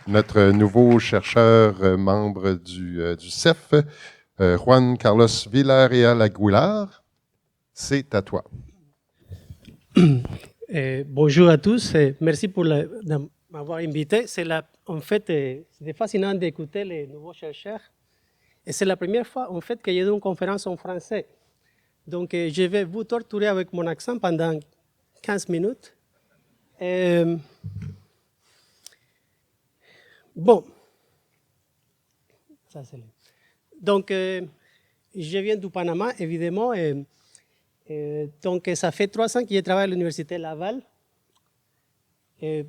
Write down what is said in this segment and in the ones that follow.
notre nouveau chercheur membre du CEF, Juan Carlos Villarreal Aguilar. C'est à toi. Bonjour à tous, merci pour m'avoir invité. En fait, c'était fascinant d'écouter les nouveaux chercheurs. Et c'est la première fois en fait que j'ai une conférence en français. Donc, je vais vous torturer avec mon accent pendant 15 minutes. Bon, ça c'est. Donc, je viens du Panama, évidemment. Donc, ça fait 3 ans que je travaille à l'Université Laval, de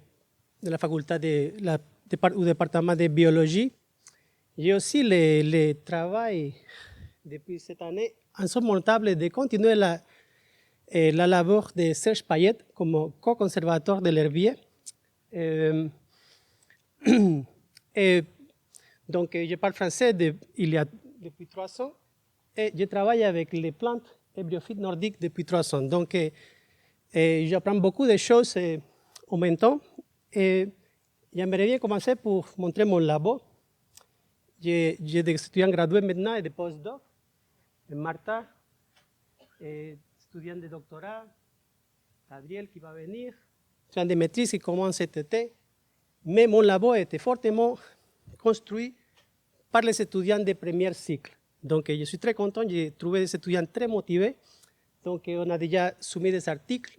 la faculté au département de biologie. J'ai aussi le travail depuis cette année insurmontable de continuer la labeur de Serge Payet comme co-conservateur de l'herbier. Donc, je parle français depuis 3 ans et je travaille avec les plantes ébryophytes nordiques depuis 3 ans. Donc, j'apprends beaucoup de choses en même temps. Et j'aimerais bien commencer pour montrer mon labo. J'ai des étudiants gradués maintenant et des postdocs. Martha, étudiant de doctorat. Gabriel qui va venir. Étudiant de maîtrise qui commence cet été. Mais mon labo a été fortement construit par les étudiants de premier cycle. Donc, je suis très content. J'ai trouvé des étudiants très motivés. Donc, on a déjà soumis des articles.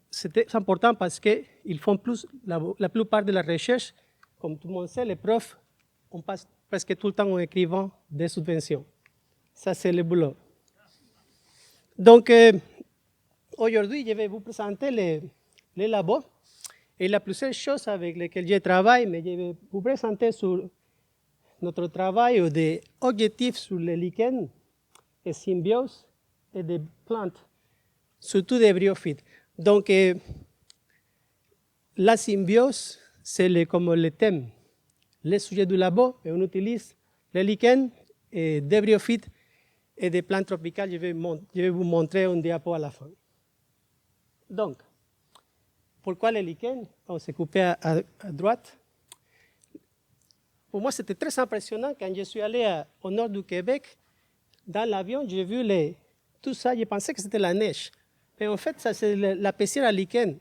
C'est important parce qu'ils font plus, la plupart de la recherche. Comme tout le monde sait, les profs, on passe presque tout le temps en écrivant des subventions. Ça, c'est le boulot. Donc, aujourd'hui, je vais vous présenter les labos. Et il y a plusieurs choses avec lesquelles je travaille, mais je vais vous présenter sur notre travail des objectifs sur les lichens et symbiose et des plantes, surtout des bryophytes. Donc, la symbiose, c'est comme le thème, le sujet du labo, et on utilise les lichens et des bryophytes et des plantes tropicales. Je vais vous montrer un diapo à la fin. Donc, pourquoi les lichens? On s'est coupé à droite. Pour moi, c'était très impressionnant quand je suis allé au nord du Québec. Dans l'avion, j'ai vu tout ça. Je pensais que c'était la neige. Mais en fait, ça, c'est la pessière à lichen.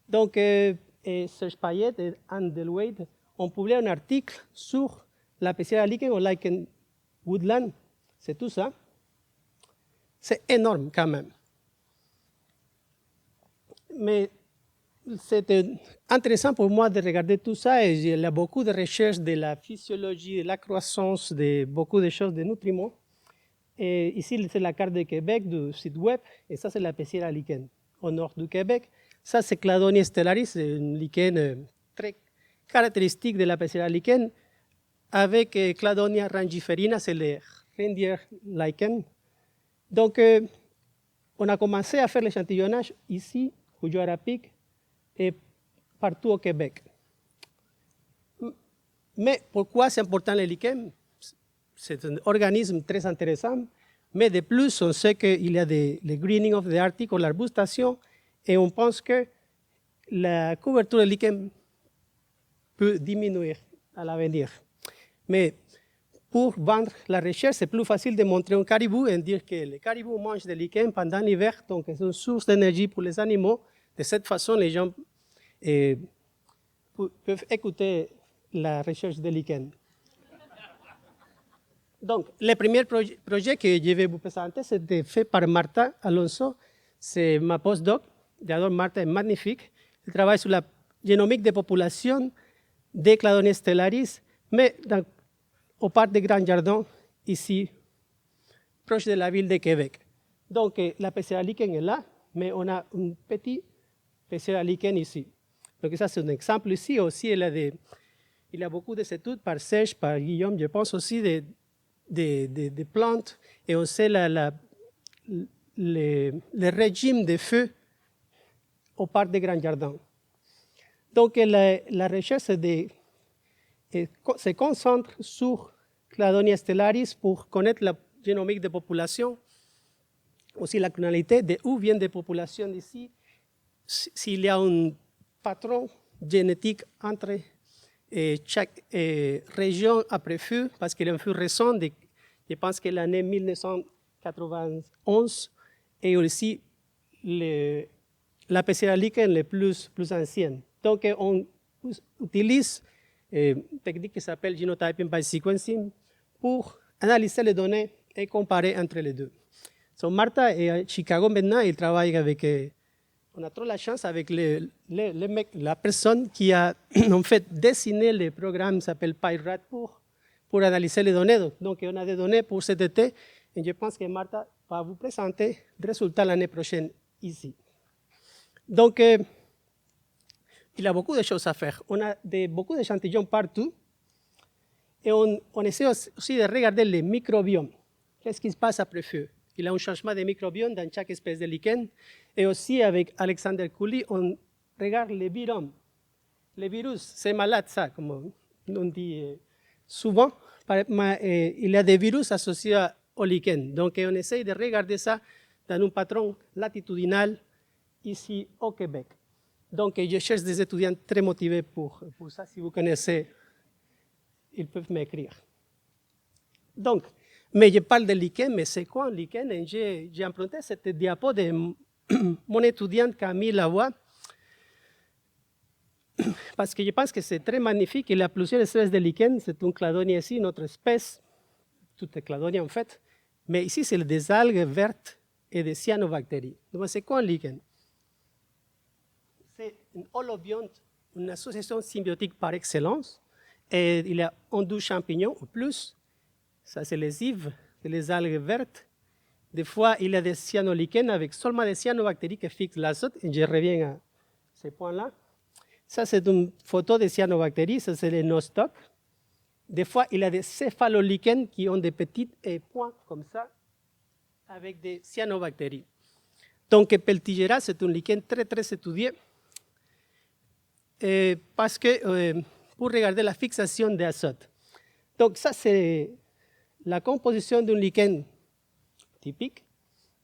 Donc, Serge Payet et Anne Delwade ont publié un article sur la pessière à lichen au lichen woodland. C'est tout ça. C'est énorme quand même. Mais c'était intéressant pour moi de regarder tout ça et il y a beaucoup de recherches de la physiologie, de la croissance, de beaucoup de choses, de nutriments. Et ici, c'est la carte de Québec du site web et ça, c'est la pessière à lichen au nord du Québec. Ça, c'est Cladonia stellaris, c'est une lichen très caractéristique de la pessière à lichen. Avec Cladonia rangiferina, c'est le reindeer lichen. Donc, on a commencé à faire l'échantillonnage ici, au Joarapic, et partout au Québec. Mais pourquoi c'est important les lichens? C'est un organisme très intéressant, mais de plus, on sait qu'il y a le greening of the Arctic ou l'arbustation, et on pense que la couverture des lichens peut diminuer à l'avenir. Mais pour vendre la recherche, c'est plus facile de montrer un caribou et dire que les caribous mangent des lichens pendant l'hiver, donc c'est une source d'énergie pour les animaux. De cette façon, les gens peuvent écouter la recherche des lichens. Donc, le premier projet que je vais vous présenter, c'était fait par Martha Alonso. C'est ma postdoc. J'adore Martha, est magnifique. Elle travaille sur la génomique des populations des Cladonia stellaris, mais au parc des Grands Jardins, ici, proche de la ville de Québec. Donc, la pessière à lichen est là, mais on a un petit pessière à lichen ici. Donc, ça, c'est un exemple ici. Aussi, il y a beaucoup d'études par Serge, par Guillaume, je pense aussi des plantes, et on sait le régime de feu au parc des Grands Jardins. Donc, la recherche se concentre sur Cladonia stellaris pour connaître la génomique des populations, aussi la clonalité, d'où viennent des populations d'ici, s'il y a un patron génétique entre Et chaque région a prévu, parce qu'il y a un feu récent, je pense que l'année 1991, et aussi la PCR lichen les plus ancienne. Donc, on utilise une technique qui s'appelle genotyping by sequencing pour analyser les données et comparer entre les deux. So, Martha est à Chicago maintenant, elle travaille avec, on a trop la chance avec la personne qui a en fait dessiné le programme qui s'appelle PyRat pour analyser les données. Donc, on a des données pour cet été et je pense que Martha va vous présenter les résultats l'année prochaine ici. Donc, il y a beaucoup de choses à faire. On a beaucoup d'échantillons partout et on essaie aussi de regarder les microbiomes. Qu'est-ce qui se passe après feu? Il y a un changement de microbiome dans chaque espèce de lichen. Et aussi, avec Alexander Cooley, on regarde les virus. Les virus, c'est malade, ça, comme on dit souvent. Il y a des virus associés au lichen. Donc, on essaie de regarder ça dans un patron latitudinal ici au Québec. Donc, je cherche des étudiants très motivés pour ça. Si vous connaissez, ils peuvent m'écrire. Donc, mais je parle de lichen, mais c'est quoi un lichen? J'ai emprunté cette diapo de mon étudiante Camille Lavoie, parce que je pense que c'est très magnifique. Il y a plusieurs espèces de lichen. C'est un cladonia ici, notre espèce, toutes les cladonias en fait. Mais ici, c'est des algues vertes et des cyanobactéries. Donc, c'est quoi un lichen? C'est un holobionte, une association symbiotique par excellence. Et il y a 12 champignons ou plus. Ça, c'est les ives, c'est les algues vertes. Des fois, il y a des cyanolichens avec seulement des cyanobactéries qui fixent l'azote. Et je reviens à ce point-là. Ça, c'est une photo de cyanobactéries. Ça, c'est les nostocs. Des fois, il y a des céphalolichens qui ont des petits points comme ça avec des cyanobactéries. Donc, Peltigera, c'est un lichen très, très étudié. Parce que pour regarder la fixation d'azote. Donc, ça, c'est la composition d'un lichen typique.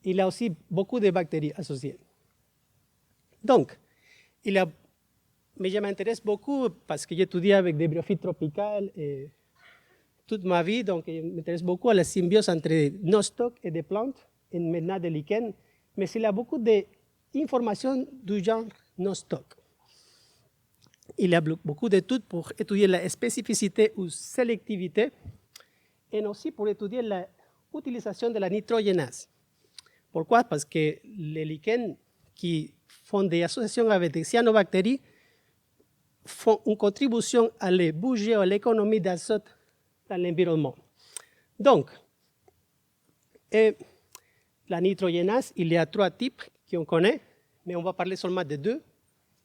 Il y a aussi beaucoup de bactéries associées. Donc, mais je m'intéresse beaucoup parce que j'étudie avec des bryophytes tropicales toute ma vie, donc je m'intéresse beaucoup à la symbiose entre nostocs et des plantes, et maintenant des lichens, mais il y a beaucoup d'informations du genre nostoc. Il y a beaucoup d'études pour étudier la spécificité ou sélectivité, et aussi pour étudier l'utilisation de la nitrogénase. Pourquoi? Parce que les lichens qui font des associations avec des cyanobactéries font une contribution à le budget, à l'économie d'azote dans l'environnement. Donc, la nitrogénase, il y a 3 types qu'on connaît, mais on va parler seulement de 2.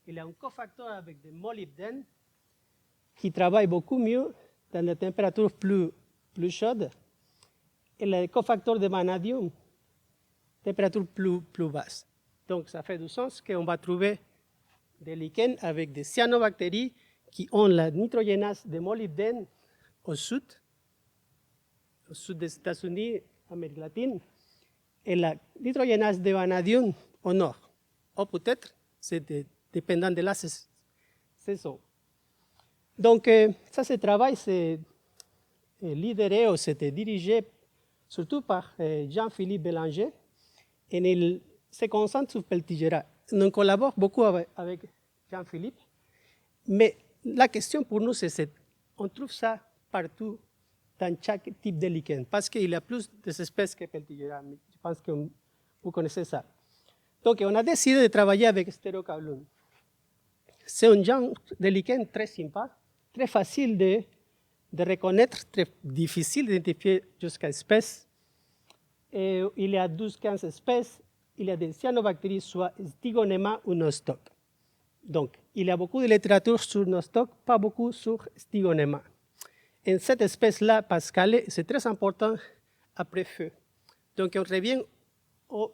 Il y a un cofacteur avec des molybdènes qui travaille beaucoup mieux dans des températures plus chaudes, et le cofacteur de vanadium, température plus basse. Donc, ça fait du sens qu'on va trouver des lichens avec des cyanobactéries qui ont la nitrogénase de molybdène au sud des États-Unis, Amérique latine, et la nitrogénase de vanadium au nord. Ou peut-être, c'est dépendant de la saison. Donc, ça, ce travail, c'est lidéré ou c'était dirigé surtout par Jean-Philippe Bélanger, et il se concentre sur Peltigera. On collabore beaucoup avec Jean-Philippe, mais la question pour nous, c'est on trouve ça partout dans chaque type de lichen, parce qu'il y a plus d'espèces que Peltigera. Je pense que vous connaissez ça. Donc, on a décidé de travailler avec Stereocaulum. C'est un genre de lichen très sympa, très facile de reconnaître, très difficile d'identifier jusqu'à espèces. Et il y a 12-15 espèces. Il y a des cyanobactéries, soit Stygonema ou Nostoc. Donc, il y a beaucoup de littérature sur Nostoc, pas beaucoup sur Stygonema. Et cette espèce-là, Pascal, c'est très important après feu. Donc, on revient au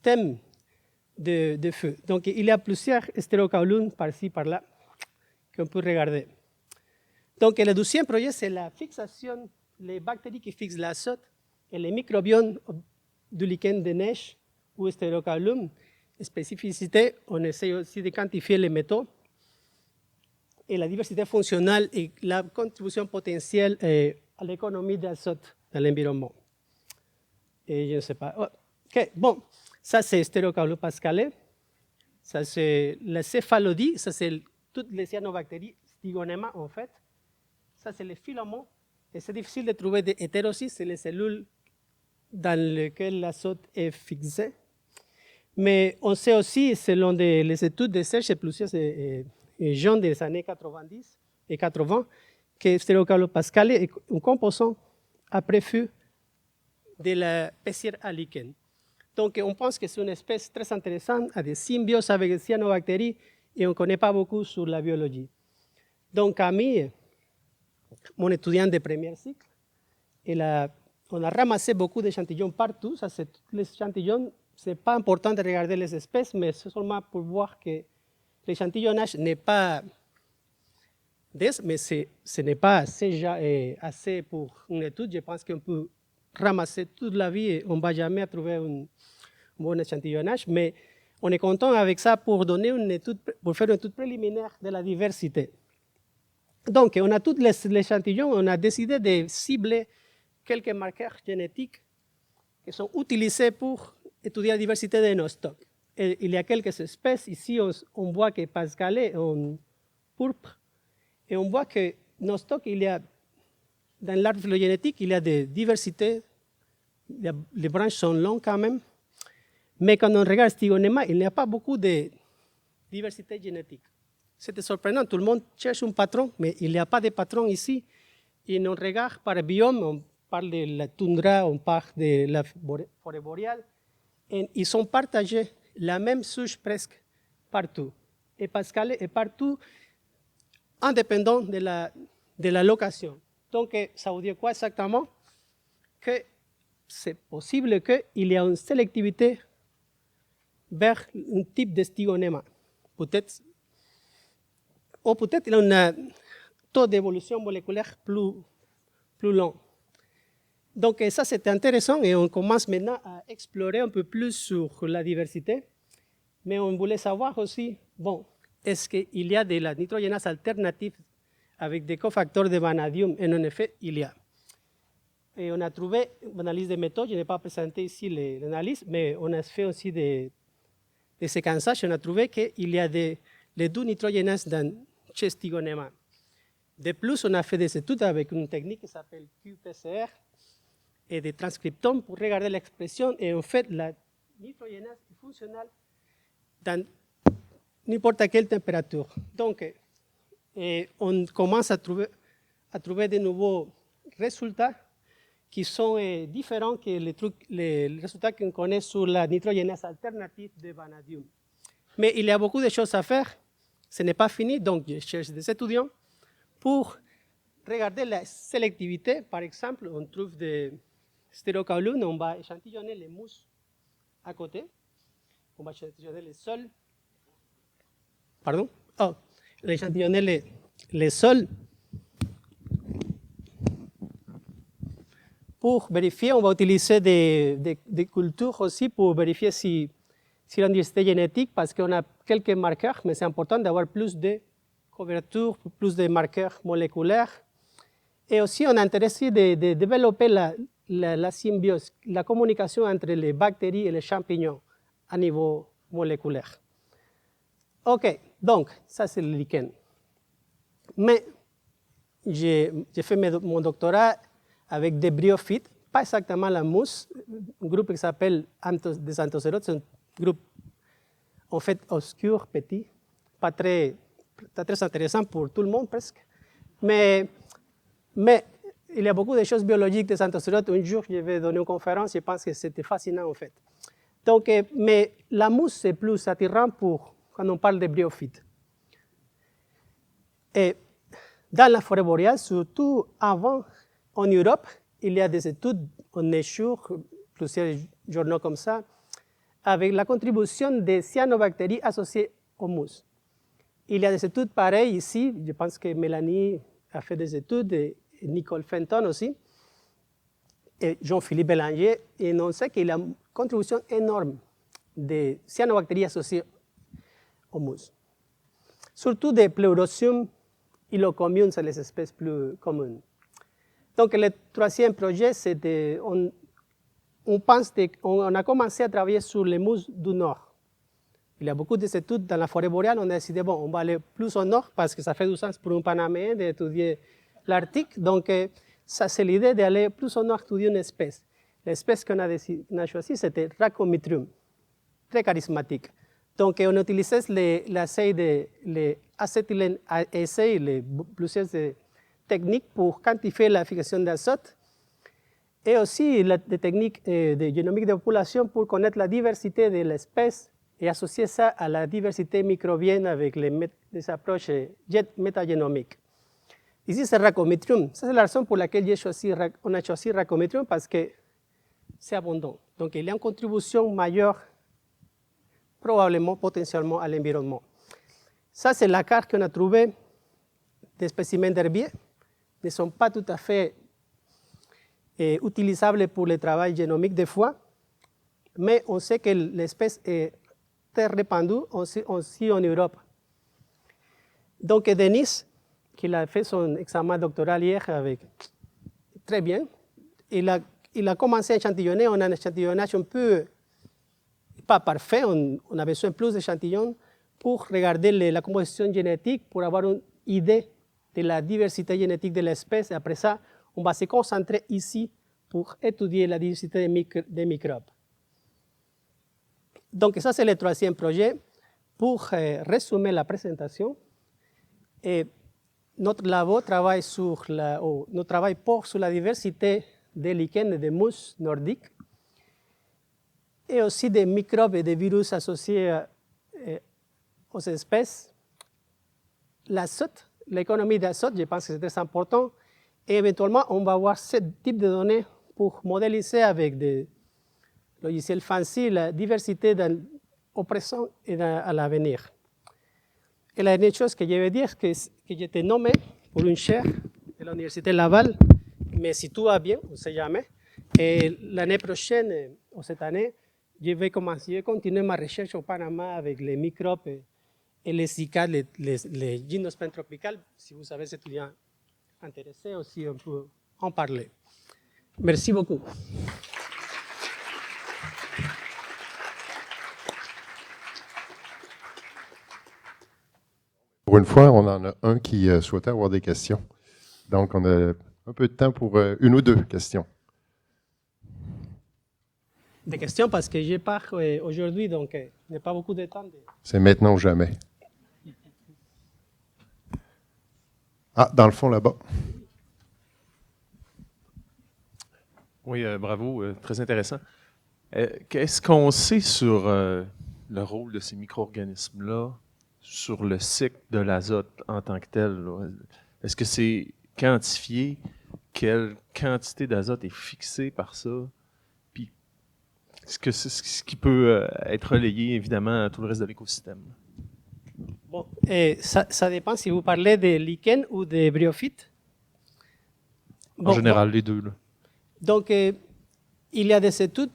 thème de feu. Donc, il y a plusieurs Stereocaulum par-ci, par-là, qu'on peut regarder. Donc, le deuxième projet, c'est la fixation, les bactéries qui fixent l'azote et les microbiomes du lichen de neige ou Stereocaulum. Spécificité, on essaie aussi de quantifier les métaux. et la diversité fonctionnelle et la contribution potentielle à l'économie d'azote dans l'environnement. Et je ne sais pas. OK, bon, ça c'est Stereocaulopascale. Ça c'est la céphalodie, ça c'est toutes les cyanobactéries, Stygonema en fait. Ça c'est les filaments. Et c'est difficile de trouver des hétérocystes, c'est les cellules dans lesquelles l'azote est fixé. Mais on sait aussi, selon les études de Serge et plusieurs gens des années 90 et 80, que Stereocaulopascale est un composant à préfet de la Pessière à lichen. Donc on pense que c'est une espèce très intéressante, à des symbioses avec les cyanobactéries, et on ne connaît pas beaucoup sur la biologie. Donc Camille, mon étudiant de premier cycle, on a ramassé beaucoup d'échantillons partout. Ça, c'est tous les échantillons. Ce n'est pas important de regarder les espèces, mais c'est seulement pour voir que l'échantillonnage n'est pas dense, mais ce n'est pas assez pour une étude. Je pense qu'on peut ramasser toute la vie et on ne va jamais trouver un bon échantillonnage, mais on est content avec ça pour donner une étude, pour faire une étude préliminaire de la diversité. Donc, on a tous les échantillons, on a décidé de cibler quelques marqueurs génétiques qui sont utilisés pour étudier la diversité de nos stocks. Et il y a quelques espèces. Ici, on voit que Pascal est en pourpre. Et on voit que nos stocks, dans l'arbre phylogénétique, il y a des diversités. Les branches sont longues quand même. Mais quand on regarde Stygonema, il n'y a pas beaucoup de diversité génétique. C'était surprenant. Tout le monde cherche un patron, mais il n'y a pas de patron ici. Et on regarde par biome, on parle de la toundra, on parle de la forêt boréale. Et ils sont partagés, la même souche presque, partout. Et Pascal est partout, indépendant de la location. Donc, ça veut dire quoi exactement? Que c'est possible qu'il y ait une sélectivité vers un type de Stygonema. Peut-être, ou peut-être il y a un taux d'évolution moléculaire plus long. Donc ça, c'est intéressant et on commence maintenant à explorer un peu plus sur la diversité. Mais on voulait savoir aussi, bon, est-ce qu'il y a de la nitrogénase alternative avec des cofacteurs de vanadium? Et en effet, il y a. Et on a trouvé une analyse de méthode, je n'ai pas présenté ici l'analyse, mais on a fait aussi des séquençages et on a trouvé qu'il y a les deux nitrogénases dans chez Stygonema. De plus, on a fait des études avec une technique qui s'appelle qPCR et des transcriptomes pour regarder l'expression. Et en fait, la nitrogénase est fonctionnelle dans n'importe quelle température. Donc, on commence à trouver de nouveaux résultats qui sont différents que les résultats qu'on connaît sur la nitrogénase alternative de vanadium. Mais il y a beaucoup de choses à faire. Ce n'est pas fini, donc je cherche des étudiants pour regarder la sélectivité. Par exemple, on trouve des stéréocaulum, on va échantillonner les mousses à côté. On va échantillonner les sols. Pardon? Oh, on va échantillonner les sols. Pour vérifier, on va utiliser des cultures aussi pour vérifier si la diversité génétique, parce qu'on a quelques marqueurs, mais c'est important d'avoir plus de couverture, plus de marqueurs moléculaires. Et aussi, on est intéressé de développer la symbiose, la communication entre les bactéries et les champignons à niveau moléculaire. OK, donc, ça c'est le lichen. Mais j'ai fait mon doctorat avec des bryophytes, pas exactement la mousse, un groupe qui s'appelle des anthocérotes, c'est un groupe en fait obscur, petit, pas très intéressant pour tout le monde presque, mais il y a beaucoup de choses biologiques des anthocérotes. Un jour, je vais donner une conférence, je pense que c'était fascinant en fait. Donc, mais la mousse, c'est plus attirant quand on parle de bryophytes. Et dans la forêt boréale, surtout avant, en Europe, il y a des études en Nature, plusieurs journaux comme ça, avec la contribution des cyanobactéries associées aux mousses. Il y a des études pareilles ici, je pense que Mélanie a fait des études, et Nicole Fenton aussi, et Jean-Philippe Bélanger, et on sait qu'il y a une contribution énorme des cyanobactéries associées aux mousses. Surtout des Pleurotium communes, c'est les espèces plus communes. Donc, le troisième projet, c'était, on a commencé à travailler sur les mousses du Nord. Il y a beaucoup d'études dans la forêt boréale. On a décidé, bon, on va aller plus au nord parce que ça fait du sens pour un Panaméen d'étudier l'Arctique. Donc, ça, c'est l'idée d'aller plus au nord étudier une espèce. L'espèce qu'on a choisie, c'était Rhacomitrium, très charismatique. Donc, on utilisait l'acétylène assay, plusieurs techniques pour quantifier la fixation d'azote et aussi des techniques de génomique de population pour connaître la diversité de l'espèce et associer ça à la diversité microbienne avec les approches métagénomiques. Ici, c'est Rhacomitrium. Ça, c'est la raison pour laquelle on a choisi Rhacomitrium parce que c'est abondant. Donc, il y a une contribution majeure, probablement, potentiellement, à l'environnement. Ça, c'est la carte qu'on a trouvée des spécimens d'herbiers. Ils ne sont pas tout à fait utilisables pour le travail génomique des fois, mais on sait que l'espèce est très répandue aussi en Europe. Donc, Denis, qui a fait son examen doctoral hier très bien, il a commencé à échantillonner. On a un échantillonnage un peu pas parfait, on a besoin de plus d'échantillons pour regarder la composition génétique, pour avoir une idée de la diversité génétique de l'espèce. Et après ça, on va se concentrer ici pour étudier la diversité des microbes. Donc, ça, c'est le troisième projet. Pour résumer la présentation, notre labo travaille sur la diversité des lichens et des mousses nordiques et aussi des microbes et des virus associés aux espèces. L'azote, l'économie d'azote, je pense que c'est très important. Et éventuellement, on va avoir ce type de données pour modéliser avec des logiciels fancy la diversité au présent et à l'avenir. Et la dernière chose que je veux dire, c'est que j'ai été nommé pour une chaire de l'Université Laval, mais si tout va bien, on ne sait jamais. Et l'année prochaine, ou cette année, je vais continuer ma recherche au Panama avec les microbes et les cycades, les gymnospermes tropicales. Si vous avez des étudiants intéressés aussi, on peut en parler. Merci beaucoup. Pour une fois, on en a un qui souhaitait avoir des questions. Donc, on a un peu de temps pour une ou deux questions. Des questions parce que je pars aujourd'hui, donc il n'y a pas beaucoup de temps. C'est maintenant ou jamais. Ah, dans le fond, là-bas. Oui, bravo, très intéressant. Qu'est-ce qu'on sait sur le rôle de ces micro-organismes-là sur le cycle de l'azote en tant que tel? Là? Est-ce que c'est quantifié? Quelle quantité d'azote est fixée par ça? Puis, est-ce que c'est ce qui peut être relayé, évidemment, à tout le reste de l'écosystème? Bon, ça dépend si vous parlez de lichens ou de bryophytes. En général, les deux. Là. Donc, il y a des études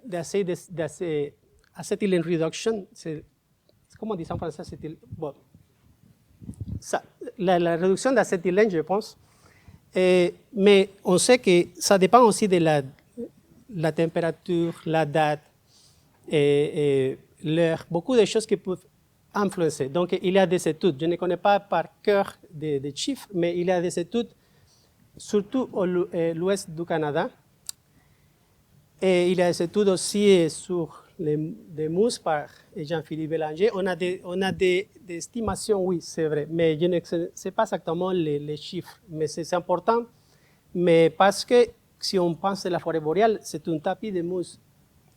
d'acetylene reduction. Comment on dit ça en français? Bon. La réduction d'acétylène, je pense. Mais on sait que ça dépend aussi de la température, la date, et l'heure, beaucoup de choses qui peuvent influencer. Donc, il y a des études. Je ne connais pas par cœur des chiffres, mais il y a des études, surtout à l'ouest du Canada. Et il y a des études aussi sur des mousses par Jean-Philippe Bélanger. On a des estimations, oui, c'est vrai, mais je ne sais pas exactement les chiffres. Mais c'est important, mais parce que si on pense à la forêt boréale, c'est un tapis de mousse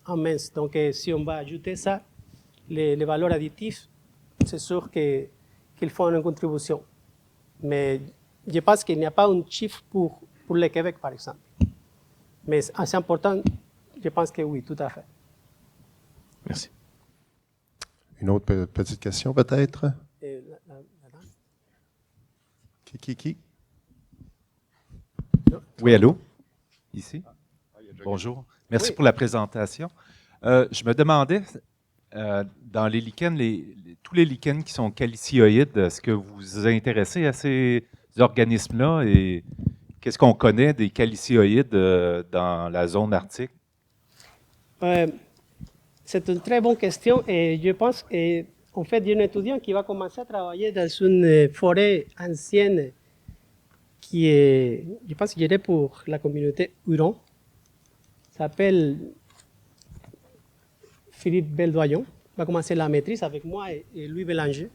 immense. Donc, si on va ajouter ça, les valeurs additives, c'est sûr qu'ils font une contribution. Mais je pense qu'il n'y a pas un chiffre pour le Québec, par exemple. Mais c'est important, je pense que oui, tout à fait. Merci. Une autre petite question, peut-être? Qui? Oui, allô? Ici? Bonjour. Merci pour la présentation. Je me demandais, Dans les lichens, tous les lichens qui sont calicioïdes, est-ce que vous vous intéressez à ces organismes-là et qu'est-ce qu'on connaît des calicioïdes dans la zone arctique? C'est une très bonne question et je pense qu'en fait, il y a un étudiant qui va commencer à travailler dans une forêt ancienne qui est, je pense, gérée pour la communauté Huron. S'appelle Philippe Beldoyon. Il va commencer la maîtrise avec moi et Louis Bélanger.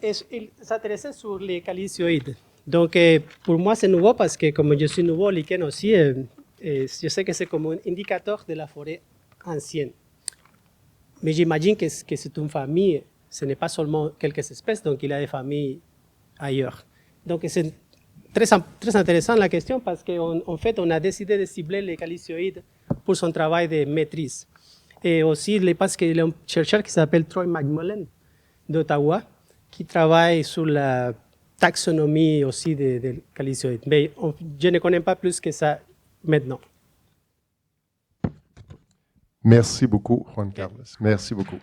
Et il s'intéressait sur les calicioïdes. Donc, pour moi, c'est nouveau parce que comme je suis nouveau au lichen aussi, je sais que c'est comme un indicateur de la forêt ancienne. Mais j'imagine que c'est une famille, ce n'est pas seulement quelques espèces, donc il y a des familles ailleurs. Donc, c'est très intéressant la question parce qu'en fait, on a décidé de cibler les calicioïdes pour son travail de maîtrise. Et aussi, parce qu'il y a un chercheur qui s'appelle Troy McMullen d'Ottawa qui travaille sur la taxonomie aussi des calicioïdes. Mais je ne connais pas plus que ça maintenant. Merci beaucoup, Juan Carlos. Merci beaucoup.